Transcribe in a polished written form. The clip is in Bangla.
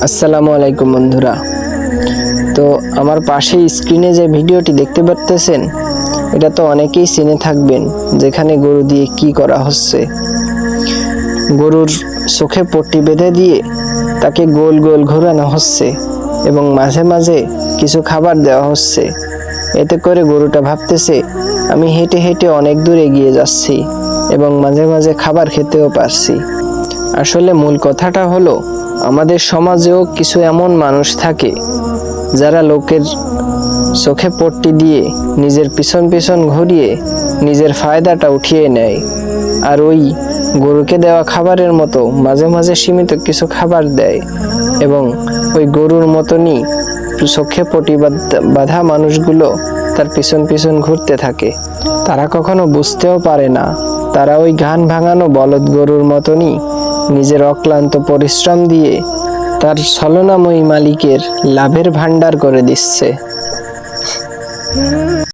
আসসালামু আলাইকুম বন্ধুরা। তো আমার পাশে স্ক্রিনে যে ভিডিওটি দেখতে পাচ্ছেন, এটা তো অনেকেই চিনে থাকবেন, যেখানে গরু দিয়ে কি করা হচ্ছে। গরুর চোখে পট্টি বেঁধে দিয়ে তাকে গোল গোল ঘোরানো হচ্ছে এবং মাঝে মাঝে কিছু খাবার দেওয়া হচ্ছে। এতে করে গরুটা ভাবতেছে আমি হেঁটে হেঁটে অনেক দূর এগিয়ে যাচ্ছি এবং মাঝে মাঝে খাবার খেতেও পারছি। আসলে মূল কথাটা হলো, আমাদের সমাজেও কিছু এমন মানুষ থাকে যারা লোকের চোখে পট্টি দিয়ে নিজের পিছন পিছন ঘুরিয়ে নিজের ফায়দাটা উঠিয়ে নেয়, আর ওই গরুকে দেওয়া খাবারের মতো মাঝে মাঝে সীমিত কিছু খাবার দেয় এবং ওই গরুর মতনই চোখে পট্টি বাঁধা মানুষগুলো তার পিছন পিছন ঘুরতে থাকে। তারা কখনো বুঝতেও পারে না তারা ওই ঘান ভাঙানো বলদ গরুর মতনই নিজের অক্লান্ত পরিশ্রম দিয়ে তার ছলনাময়ী মালিকের লাভের ভান্ডার করে দিচ্ছে।